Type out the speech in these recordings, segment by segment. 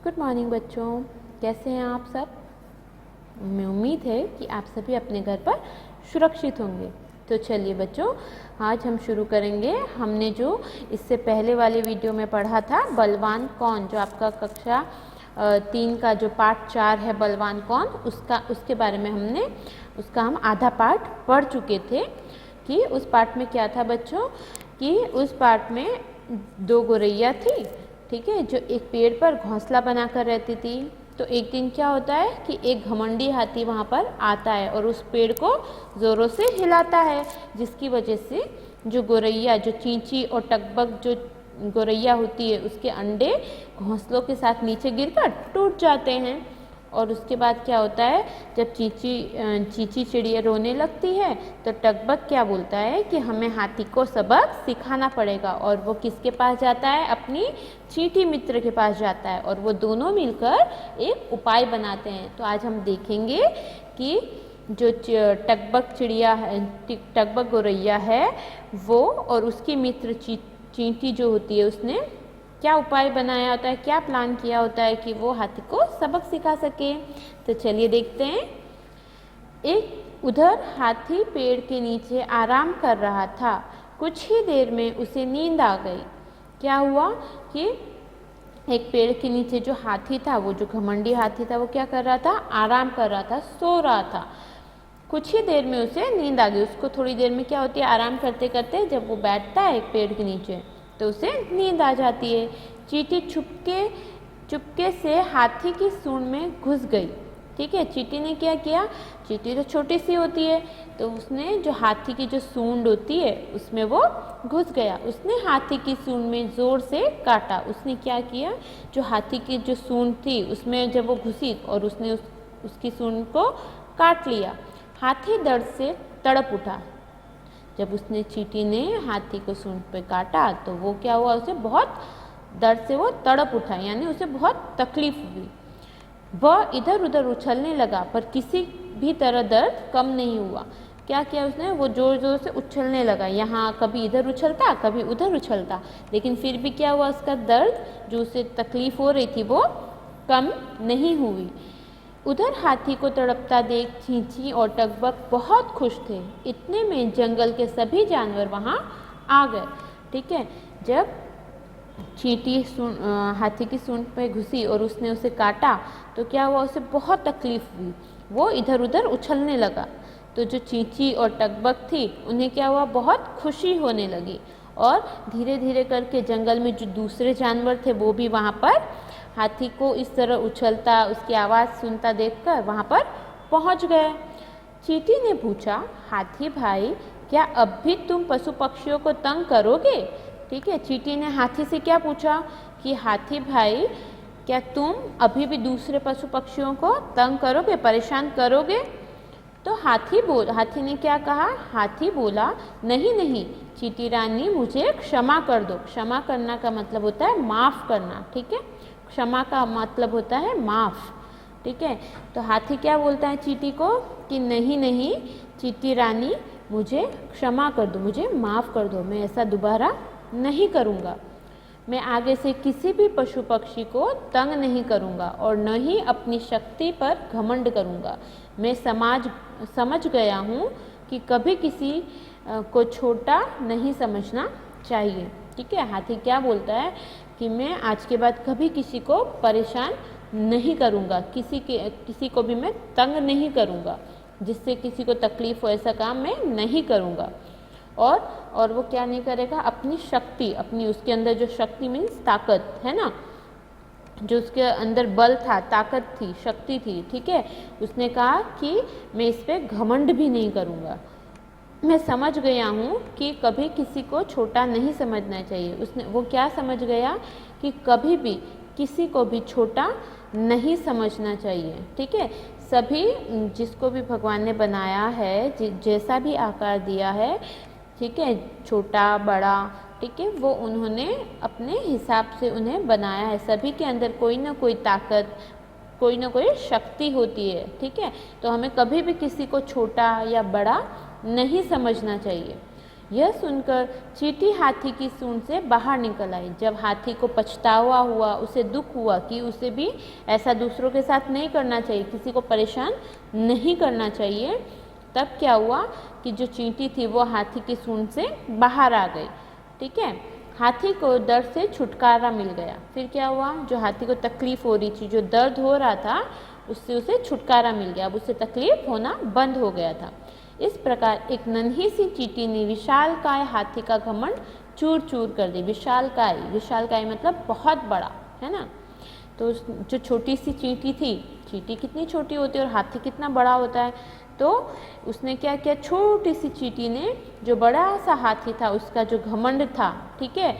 Good morning बच्चों, कैसे हैं आप सब। मैं उम्मीद है कि आप सभी अपने घर पर सुरक्षित होंगे। तो चलिए बच्चों, आज हम शुरू करेंगे। हमने जो इससे पहले वाले वीडियो में पढ़ा था बलवान कौन, जो आपका कक्षा 3 का जो पार्ट 4 है बलवान कौन, उसके बारे में हम आधा पार्ट पढ़ चुके थे। कि उस पार्ट में क्या था बच्चों, कि उस पार्ट में 2 गौरैया थी, ठीक है, जो एक पेड़ पर घोंसला बनाकर रहती थी। तो एक दिन क्या होता है कि एक घमंडी हाथी वहाँ पर आता है और उस पेड़ को ज़ोरों से हिलाता है, जिसकी वजह से जो गौरैया, जो चींची और टकबक जो गौरैया होती है, उसके अंडे घोंसलों के साथ नीचे गिरकर टूट जाते हैं। और उसके बाद क्या होता है, जब चींची चिड़िया रोने लगती है तो टकबक क्या बोलता है कि हमें हाथी को सबक सिखाना पड़ेगा। और वो किसके पास जाता है, अपनी चींटी मित्र के पास जाता है और वो दोनों मिलकर एक उपाय बनाते हैं। तो आज हम देखेंगे कि जो टकबक चिड़िया है, टकबक गौरैया है, वो और उसकी मित्र चींटी जो होती है, उसने क्या उपाय बनाया होता है, क्या प्लान किया होता है कि वो हाथी को सबक सिखा सके। तो चलिए देखते हैं। एक उधर हाथी पेड़ के नीचे आराम कर रहा था। कुछ ही देर में उसे नींद आ गई। क्या हुआ कि एक पेड़ के नीचे जो हाथी था, वो जो घमंडी हाथी था, वो क्या कर रहा था, आराम कर रहा था, सो रहा था। कुछ ही देर में उसे नींद आ गई। उसको थोड़ी देर में क्या होती है, आराम करते करते जब वो बैठता है एक पेड़ के नीचे तो उसे नींद आ जाती है। चींटी चुपके से हाथी की सूंड में घुस गई। ठीक है, चींटी ने क्या किया, चींटी तो छोटी सी होती है, तो उसने जो हाथी की जो सूंड होती है उसमें वो घुस गया। उसने हाथी की सूंड में ज़ोर से काटा। उसने क्या किया, जो हाथी की जो सूंड थी उसमें जब वो घुसी और उसने उसकी सूंड को काट लिया। हाथी दर्द से तड़प उठा। जब उसने चींटी ने हाथी को सूंड पे काटा तो वो क्या हुआ, उसे बहुत दर्द से वो तड़प उठा, यानी उसे बहुत तकलीफ हुई। वह इधर उधर उछलने लगा पर किसी भी तरह दर्द कम नहीं हुआ। क्या किया उसने, वो जोर जोर से उछलने लगा, यहाँ कभी इधर उछलता कभी उधर उछलता, लेकिन फिर भी क्या हुआ, उसका दर्द जो उसे तकलीफ हो रही थी वो कम नहीं हुई। उधर हाथी को तड़पता देख चींची और टकबक बहुत खुश थे। इतने में जंगल के सभी जानवर वहाँ आ गए। ठीक है, जब चींटी हाथी की सूंड पे घुसी और उसने उसे काटा तो क्या हुआ, उसे बहुत तकलीफ हुई, वो इधर उधर उछलने लगा। तो जो चींची और टकबक थी उन्हें क्या हुआ, बहुत खुशी होने लगी। और धीरे धीरे करके जंगल में जो दूसरे जानवर थे वो भी वहाँ पर हाथी को इस तरह उछलता, उसकी आवाज़ सुनता देखकर वहाँ पर पहुँच गए। चींटी ने पूछा, हाथी भाई क्या अब भी तुम पशु पक्षियों को तंग करोगे। ठीक है, चींटी ने हाथी से क्या पूछा कि हाथी भाई क्या तुम अभी भी दूसरे पशु पक्षियों को तंग करोगे, परेशान करोगे। तो हाथी ने क्या कहा, हाथी बोला, नहीं नहीं चींटी रानी, मुझे क्षमा कर दो। क्षमा करना का मतलब होता है माफ़ करना। ठीक है, क्षमा का मतलब होता है माफ़। ठीक है, तो हाथी क्या बोलता है चींटी को कि नहीं नहीं चींटी रानी, मुझे क्षमा कर दो, मुझे माफ़ कर दो, मैं ऐसा दोबारा नहीं करूँगा। मैं आगे से किसी भी पशु पक्षी को तंग नहीं करूँगा और न ही अपनी शक्ति पर घमंड करूँगा। मैं समझ गया हूँ कि कभी किसी को छोटा नहीं समझना चाहिए। ठीक है, हाथी क्या बोलता है कि मैं आज के बाद कभी किसी को परेशान नहीं करूँगा, किसी को भी मैं तंग नहीं करूँगा, जिससे किसी को तकलीफ़ हो ऐसा काम मैं नहीं करूँगा। और वो क्या नहीं करेगा, अपनी शक्ति, अपनी उसके अंदर जो शक्ति मीन्स ताकत है ना, जो उसके अंदर बल था, ताकत थी, शक्ति थी, ठीक है, उसने कहा कि मैं इस पर घमंड भी नहीं करूँगा। मैं समझ गया हूँ कि कभी किसी को छोटा नहीं समझना चाहिए। वो क्या समझ गया कि कभी भी किसी को भी छोटा नहीं समझना चाहिए। ठीक है, सभी जिसको भी भगवान ने बनाया है, जैसा भी आकार दिया है, ठीक है, छोटा बड़ा, ठीक है, वो उन्होंने अपने हिसाब से उन्हें बनाया है। सभी के अंदर कोई ना कोई ताकत, कोई ना कोई शक्ति होती है। ठीक है, तो हमें कभी भी किसी को छोटा या बड़ा नहीं समझना चाहिए। यह सुनकर चींटी हाथी की सूंड से बाहर निकल आई। जब हाथी को पछतावा हुआ, उसे दुख हुआ कि उसे भी ऐसा दूसरों के साथ नहीं करना चाहिए, किसी को परेशान नहीं करना चाहिए, तब क्या हुआ कि जो चींटी थी वो हाथी की सूंड से बाहर आ गई। ठीक है, हाथी को दर्द से छुटकारा मिल गया। फिर क्या हुआ, जो हाथी को तकलीफ हो रही थी, जो दर्द हो रहा था, उससे उसे छुटकारा मिल गया। अब उसे तकलीफ होना बंद हो गया था। इस प्रकार एक नन्ही सी चींटी ने विशालकाय हाथी का घमंड चूर चूर कर दी। विशालकाय मतलब बहुत बड़ा, है ना। तो जो छोटी सी चींटी थी, चींटी कितनी छोटी होती है और हाथी कितना बड़ा होता है, तो उसने क्या किया, छोटी सी चींटी ने जो बड़ा सा हाथी था उसका जो घमंड था, ठीक है,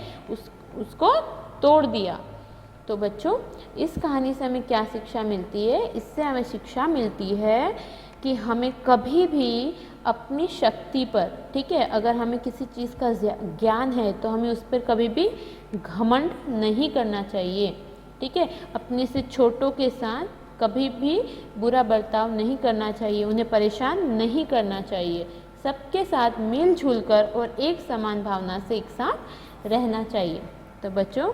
उसको तोड़ दिया। तो बच्चों, इस कहानी से हमें क्या शिक्षा मिलती है? इससे हमें शिक्षा मिलती है कि हमें कभी भी अपनी शक्ति पर, ठीक है, अगर हमें किसी चीज़ का ज्ञान है तो हमें उस पर कभी भी घमंड नहीं करना चाहिए। ठीक है, अपने से छोटों के साथ कभी भी बुरा बर्ताव नहीं करना चाहिए, उन्हें परेशान नहीं करना चाहिए। सबके साथ मिलजुल कर और एक समान भावना से एक साथ रहना चाहिए। तो बच्चों,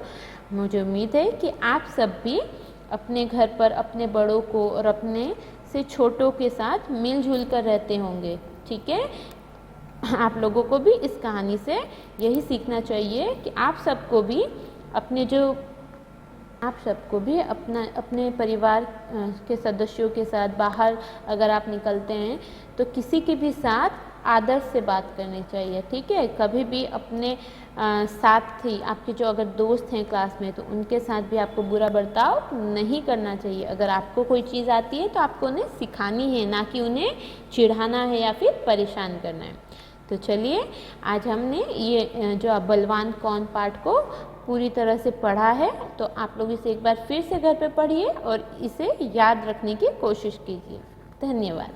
मुझे उम्मीद है कि आप सब भी अपने घर पर अपने बड़ों को और अपने से छोटों के साथ मिलजुल कर रहते होंगे। ठीक है, आप लोगों को भी इस कहानी से यही सीखना चाहिए कि आप सबको भी अपने परिवार के सदस्यों के साथ बाहर अगर आप निकलते हैं तो किसी के भी साथ आदर से बात करनी चाहिए। ठीक है, कभी भी अपने साथी, आपके जो अगर दोस्त हैं क्लास में, तो उनके साथ भी आपको बुरा बर्ताव नहीं करना चाहिए। अगर आपको कोई चीज़ आती है तो आपको उन्हें सिखानी है, ना कि उन्हें चिढ़ाना है या फिर परेशान करना है। तो चलिए, आज हमने ये जो बलवान कौन पाठ को पूरी तरह से पढ़ा है, तो आप लोग इसे एक बार फिर से घर पे पढ़िए और इसे याद रखने की कोशिश कीजिए। धन्यवाद।